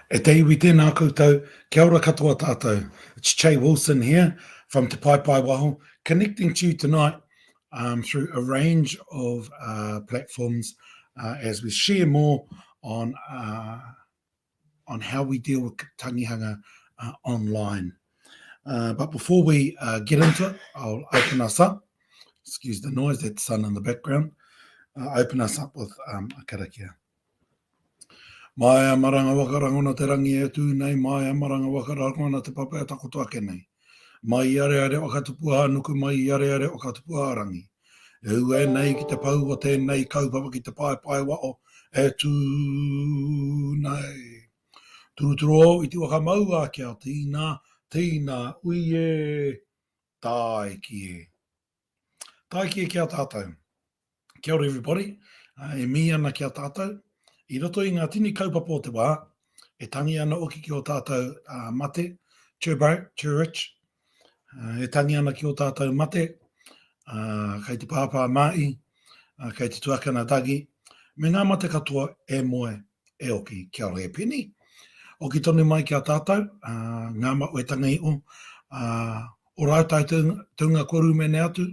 E te iwi tēnā koutou, kia ora katoa tātou. It's Che Wilson here from Te Pai Pai Waho, connecting to you tonight through a range of platforms as we share more on how we deal with tangihanga online. But before we get into it, I'll open us up. Excuse the noise, that's sun in the background. Open us up with a karakia. Mai a maranga wakarangona te rangi e tū nei, mai a maranga wakarangona te papa e takoto ake nei. Mai are are o katupuha nuku, mai are are o katupuha rangi. E ue nei ki te pau o tēnei kaupapa ki te pai pai wao e tū nei. Turuturu o i te waka maua kia tīna, ui e tai ki e. Tai ki e kia tātou. Kia ora everybody, e mi ana kia tātou. I roto i ngā tini kaupapa o te wā, e tangi ana oki ki o tātou mate, Turich, e tangi ana ki o tātou mate, kei te pāpā mai, kei te tuakana dagi, me ngā mate katoa e moe e oki kia ora e peni. Oki tonu mai kia tātou, ngā mau e tanga i o, o rautai tunga koru mene atu,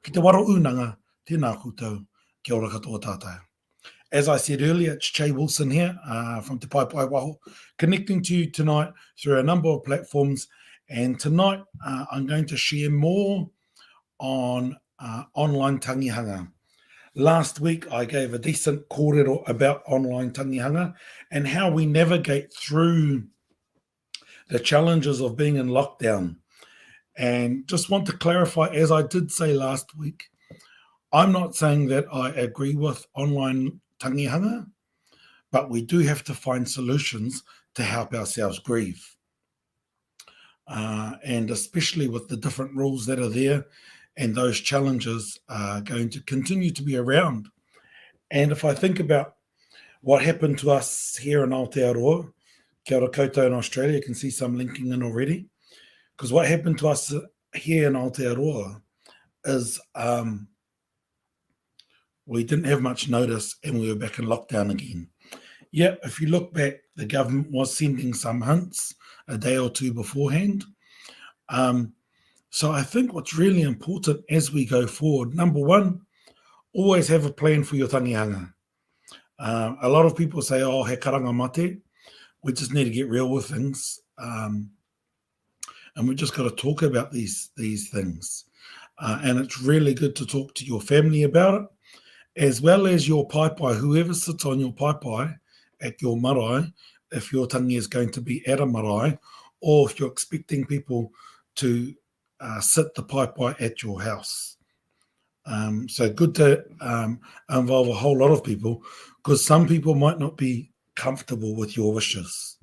ki te waro unanga, tēnā koutou, kia ora katoa tātou. As I said earlier, it's Che Wilson here from Te Pai Pai Waho, connecting to you tonight through a number of platforms. And tonight, I'm going to share more on online tangihanga. Last week, I gave a decent kōrero about online tangihanga and how we navigate through the challenges of being in lockdown. And just want to clarify, as I did say last week, I'm not saying that I agree with online tangihanga, but we do have to find solutions to help ourselves grieve. And especially with the different rules that are there, and those challenges are going to continue to be around. And if I think about what happened to us here in Aotearoa, kia ora koutou in Australia, you can see some linking in already, because what happened to us here in Aotearoa is we didn't have much notice and we were back in lockdown again. Yeah, if you look back, the government was sending some hints a day or two beforehand. So I think what's really important as we go forward, number one, always have a plan for your tangihanga. A lot of people say, oh, he karanga mate. We just need to get real with things. And we just got to talk about these things. And it's really good to talk to your family about it, as well as your paipai, whoever sits on your paipai at your marae, if your tangi is going to be at a marae, or if you're expecting people to sit the paipai at your house. So good to involve a whole lot of people, because some people might not be comfortable with your wishes.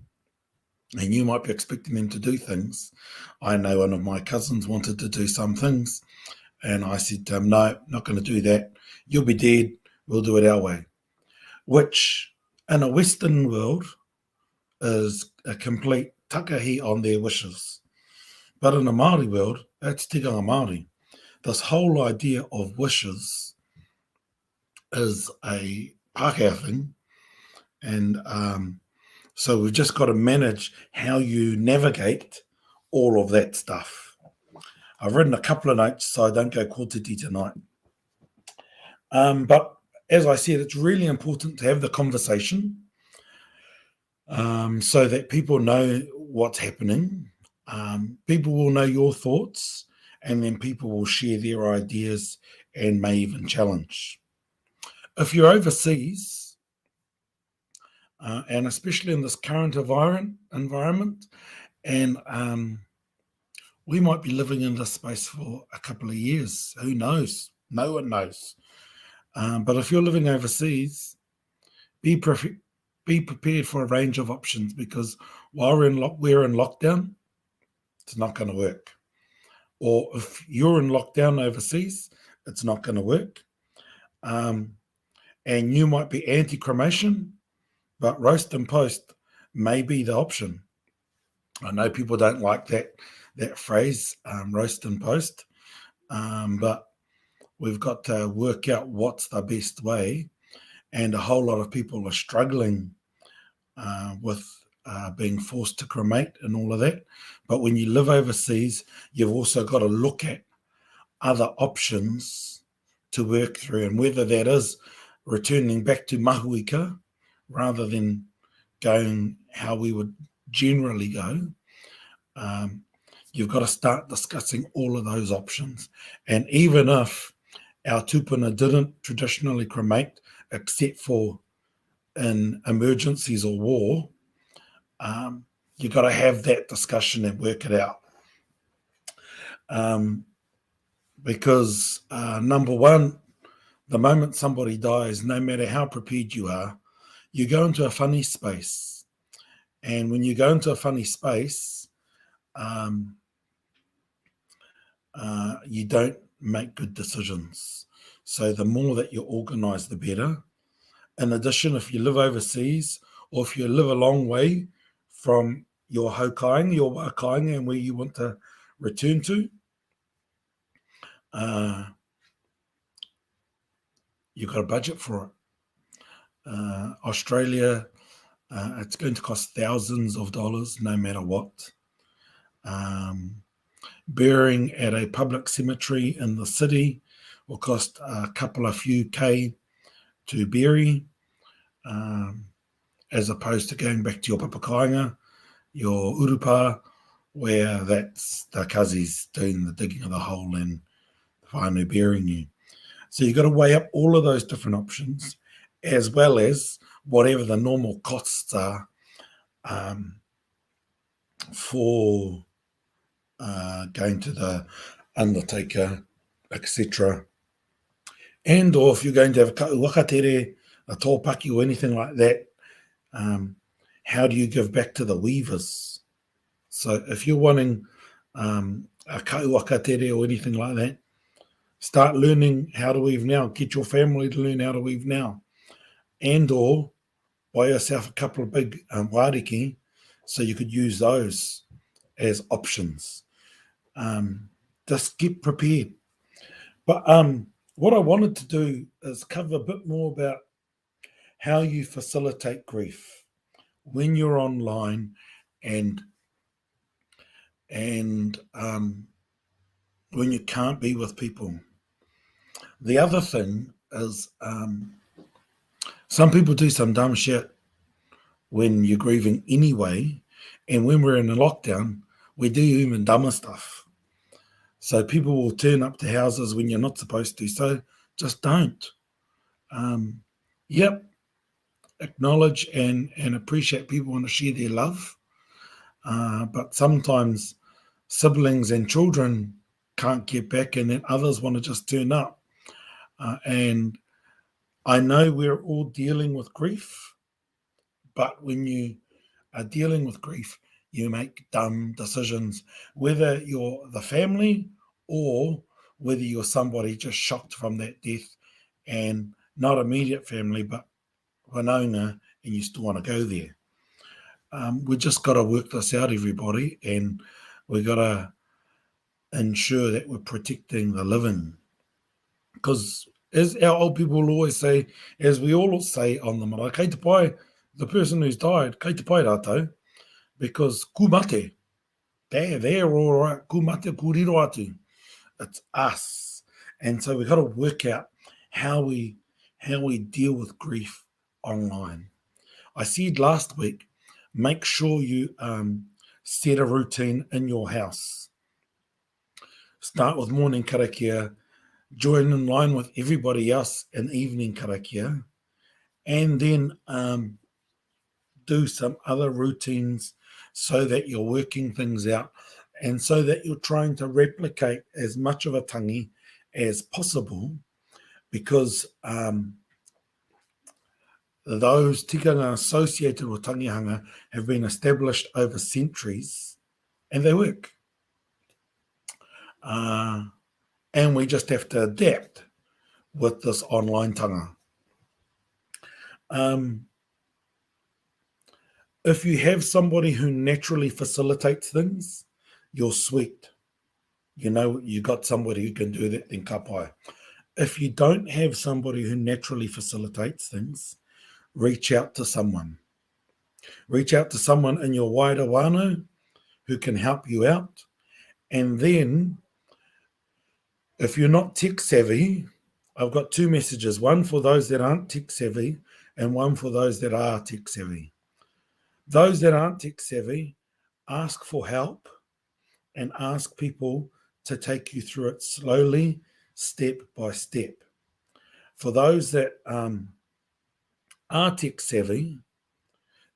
And you might be expecting them to do things. I know one of my cousins wanted to do some things, and I said to him, no, not going to do that. You'll be dead. We'll do it our way. Which, in a Western world, is a complete takahi on their wishes. But in a Māori world, that's tikanga Māori. This whole idea of wishes is a Pākehā thing. And so we've just got to manage how you navigate all of that stuff. I've written a couple of notes so I don't go kōtiti tonight. But as I said, it's really important to have the conversation so that people know what's happening. People will know your thoughts, and then people will share their ideas and may even challenge. If you're overseas, and especially in this current environment, and we might be living in this space for a couple of years. Who knows? No one knows. But if you're living overseas, be prepared for a range of options, because while we're in lockdown, it's not going to work. Or if you're in lockdown overseas, it's not going to work. And you might be anti-cremation, but roast and post may be the option. I know people don't like that phrase, roast and post, but we've got to work out what's the best way. And a whole lot of people are struggling with being forced to cremate and all of that. But when you live overseas, you've also got to look at other options to work through, and whether that is returning back to mahuika rather than going how we would generally go. You've got to start discussing all of those options. And even if our tupuna didn't traditionally cremate, except for in emergencies or war, you've got to have that discussion and work it out. Because number one, the moment somebody dies, no matter how prepared you are, you go into a funny space. And when you go into a funny space, you don't make good decisions. So the more that you're organized, the better. In addition, if you live overseas or if you live a long way from your haukainga, your wakainga, and where you want to return to, you've got a budget for it. Australia, it's going to cost thousands of dollars no matter what. Burying at a public cemetery in the city will cost a couple of few K to bury, as opposed to going back to your papakainga, your urupa, where that's the kazis doing the digging of the hole and whānau burying you. So you've got to weigh up all of those different options, as well as whatever the normal costs are for going to the undertaker, etc. And or if you're going to have a wakatere, a tōpaki or anything like that, how do you give back to the weavers? So if you're wanting a wakatere or anything like that, start learning how to weave now. Get your family to learn how to weave now. And or buy yourself a couple of big wāriki so you could use those as options. Just get prepared. But what I wanted to do is cover a bit more about how you facilitate grief when you're online and when you can't be with people. The other thing is some people do some dumb shit when you're grieving anyway, and when we're in a lockdown, we do even dumber stuff. So people will turn up to houses when you're not supposed to, so just don't. Acknowledge and appreciate people want to share their love, but sometimes siblings and children can't get back, and then others want to just turn up. And I know we're all dealing with grief, but when you are dealing with grief, you make dumb decisions, whether you're the family or whether you're somebody just shocked from that death and not immediate family, but whanaunga, and you still want to go there. We just got to work this out, everybody, and we got to ensure that we're protecting the living. Because as our old people will always say, as we all say on the marae, kei te pai, the person who's died, kei te pai rātou, because ku mate, they're all right, ku mate, ku riro atu. It's us. And so we've got to work out how we deal with grief online. I said last week, make sure you set a routine in your house. Start with morning karakia, join in line with everybody else in evening karakia, and then do some other routines so that you're working things out and so that you're trying to replicate as much of a tangi as possible, because those tikanga associated with Tangihanga have been established over centuries and they work. And we just have to adapt with this online tanga. If you have somebody who naturally facilitates things, you're sweet. You know, you got somebody who can do that, then ka pai. If you don't have somebody who naturally facilitates things, reach out to someone. Reach out to someone in your wider whānau who can help you out. And then, if you're not tech savvy, I've got two messages, one for those that aren't tech savvy and one for those that are tech savvy. Those that aren't tech savvy, ask for help and ask people to take you through it slowly, step by step. For those that are tech savvy,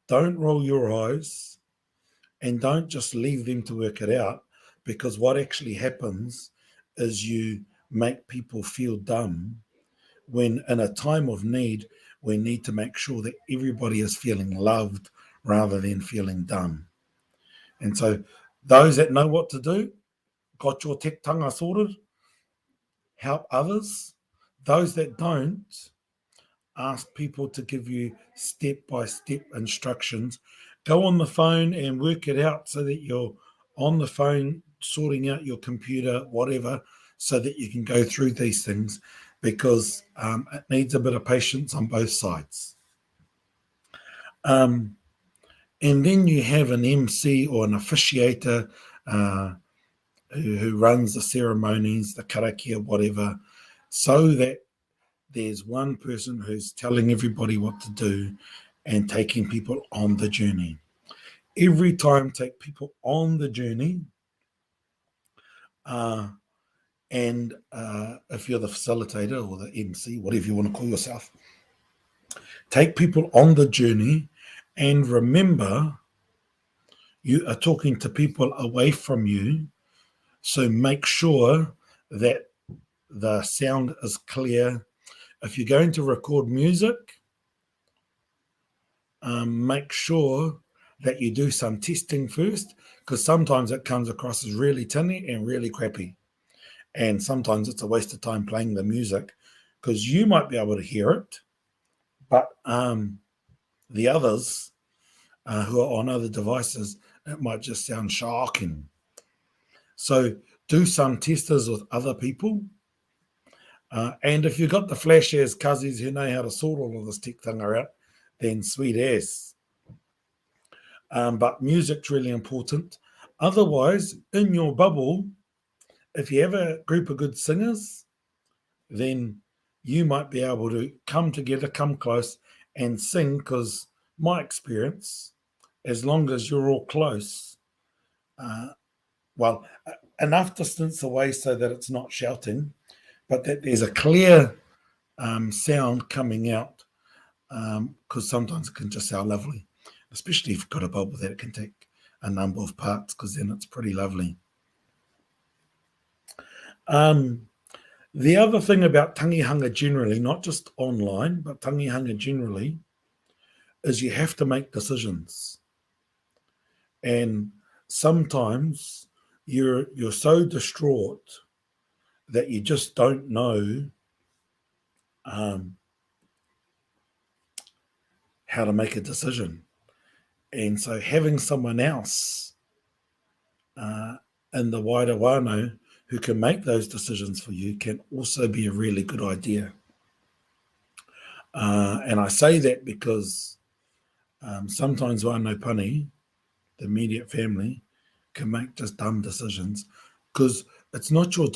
don't roll your eyes and don't just leave them to work it out, because what actually happens is you make people feel dumb when in a time of need, we need to make sure that everybody is feeling loved rather than feeling dumb. And so those that know what to do, got your tektanga sorted, help others. Those that don't, ask people to give you step-by-step instructions. Go on the phone and work it out so that you're on the phone sorting out your computer, whatever, so that you can go through these things, because it needs a bit of patience on both sides. And then you have an MC or an officiator who runs the ceremonies, the karakia, whatever, so that there's one person who's telling everybody what to do and taking people on the journey. Every time, take people on the journey. And if you're the facilitator or the MC, whatever you want to call yourself, take people on the journey, and remember, you are talking to people away from you, so make sure that the sound is clear. If you're going to record music, make sure that you do some testing first, because sometimes it comes across as really tinny and really crappy. And sometimes it's a waste of time playing the music, because you might be able to hear it, but the others who are on other devices, it might just sound shocking. So do some testers with other people. And if you've got the flash as cousins who know how to sort all of this tech thing out, then sweet ass. But music's really important. Otherwise, in your bubble, if you have a group of good singers, then you might be able to come together, come close and sing, because my experience, as long as you're all close, enough distance away so that it's not shouting, but that there's a clear sound coming out, because sometimes it can just sound lovely, especially if you've got a bubble that it can take a number of parts, because then it's pretty lovely. The other thing about Tangihanga generally, not just online, but Tangihanga generally, is you have to make decisions. And sometimes you're so distraught that you just don't know how to make a decision. And so having someone else in the wider whānau who can make those decisions for you can also be a really good idea. And I say that because sometimes whānau pani, the immediate family, can make just dumb decisions, because it's not your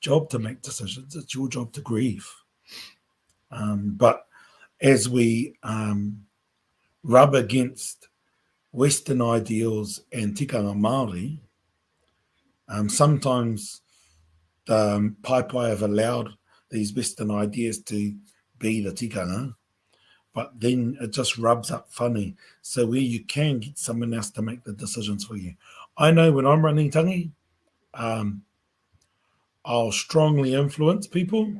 job to make decisions, it's your job to grieve. But as we rub against Western ideals and tikanga Māori, sometimes the pai have allowed these Western ideas to be the tikanga, but then it just rubs up funny. So where you can get someone else to make the decisions for you. I know when I'm running tangi, I'll strongly influence people,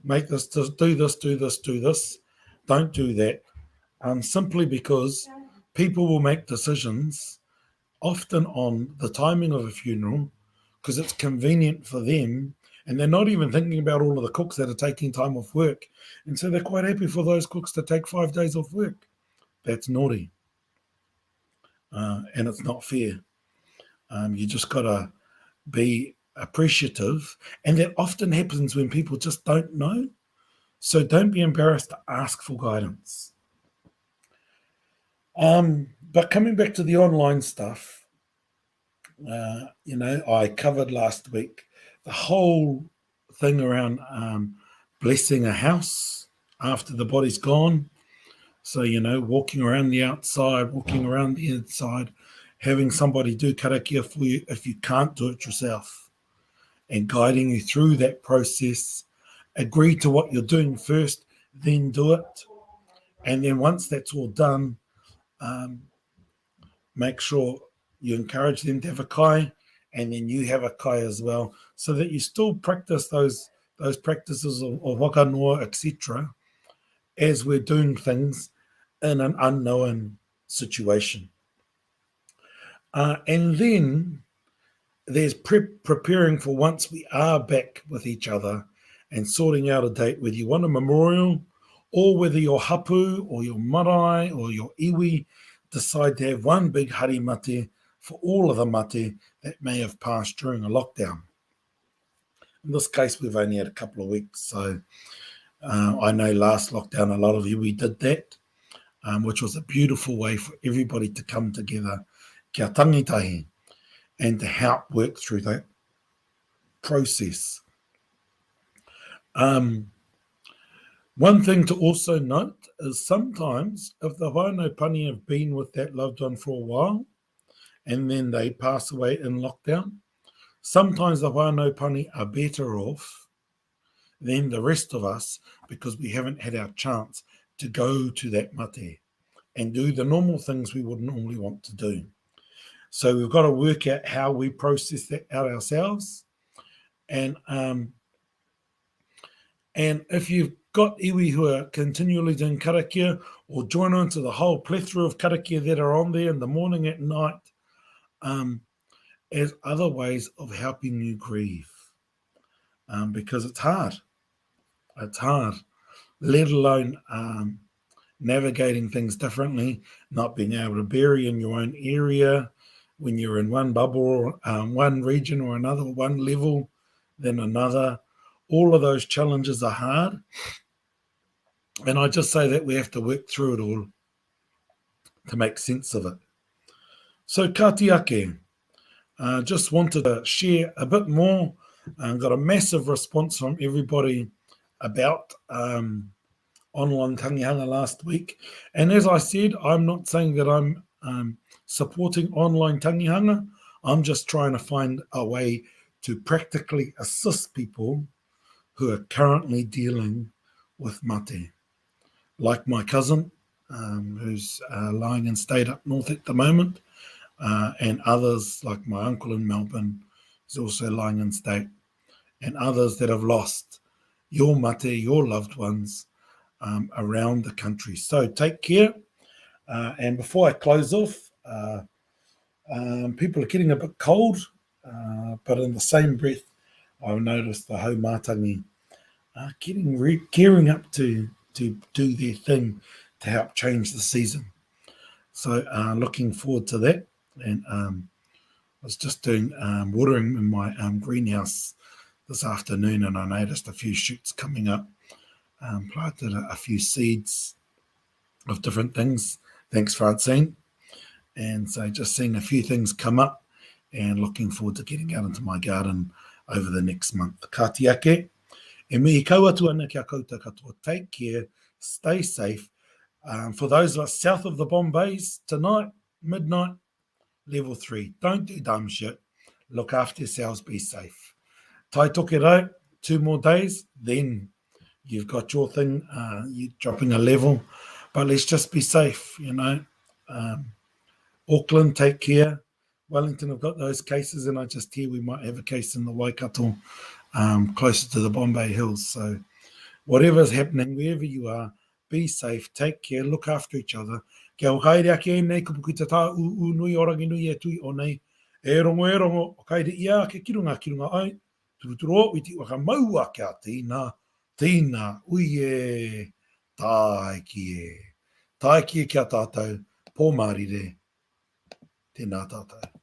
make this, do this, do this, do this. Don't do that. Simply because people will make decisions often on the timing of a funeral, because it's convenient for them, and they're not even thinking about all of the cooks that are taking time off work. And so they're quite happy for those cooks to take 5 days off work. That's naughty. And it's not fair. You just got to be appreciative. And that often happens when people just don't know. So don't be embarrassed to ask for guidance. But coming back to the online stuff, I covered last week the whole thing around blessing a house after the body's gone. So, walking around the outside, walking around the inside, having somebody do karakia for you if you can't do it yourself, and guiding you through that process. Agree to what you're doing first, then do it. And then once that's all done, make sure you encourage them to have a kai, and then you have a kai as well, so that you still practice those practices of wakanoa, etc., as we're doing things in an unknown situation. And then there's preparing for once we are back with each other and sorting out a date, whether you want a memorial or whether your hapu or your marae or your iwi decide to have one big hari mate for all of the mate that may have passed during a lockdown. In this case, we've only had a couple of weeks, so I know last lockdown a lot of iwi did that, which was a beautiful way for everybody to come together kia tangitahi and to help work through that process. One thing to also note is sometimes if the whānau pani have been with that loved one for a while and then they pass away in lockdown, sometimes the whānau pani are better off than the rest of us because we haven't had our chance to go to that mate and do the normal things we would normally want to do. So we've got to work out how we process that out ourselves. And if you've got iwi who are continually doing karakia or join on to the whole plethora of karakia that are on there in the morning, at night, as other ways of helping you grieve. Because it's hard. It's hard, let alone navigating things differently, not being able to bury in your own area when you're in one bubble or one region or another, one level than another. All of those challenges are hard. And I just say that we have to work through it all to make sense of it. So katiake, just wanted to share a bit more. Got a massive response from everybody about online Tangihanga last week. And as I said, I'm not saying that I'm supporting online Tangihanga. I'm just trying to find a way to practically assist people who are currently dealing with mate. Like my cousin, who's lying in state up north at the moment, and others like my uncle in Melbourne, who's also lying in state, and others that have lost your mate, your loved ones, around the country. So take care. And before I close off, people are getting a bit cold, but in the same breath, I've noticed the haumātangi are gearing up to do their thing to help change the season. So looking forward to that. And I was just doing watering in my greenhouse this afternoon, and I noticed a few shoots coming up. Planted a few seeds of different things. Thanks, Francine. And so just seeing a few things come up and looking forward to getting out into my garden over the next month. Ka tiake. E mihi kauatu ana kia koutou katoa. Take care. Stay safe. For those of us south of the Bombays, tonight, midnight, level 3. Don't do dumb shit. Look after yourselves. Be safe. Tai toke rau. 2 more days. Then you've got your thing. You're dropping a level. But let's just be safe, Auckland, take care. Wellington have got those cases, and I just hear we might have a case in the Waikato, closer to the Bombay Hills. So whatever's happening, wherever you are, be safe, take care, look after each other. Kia o kaere ake nei, ka puku te tā nui orangi nui e tui o nei. E rongo, o kaere ia ke kirunga ai. Turuturo o, iti waka maua kia tīna, uie, tai kie kia tātou, pō marire, tēnā tātou.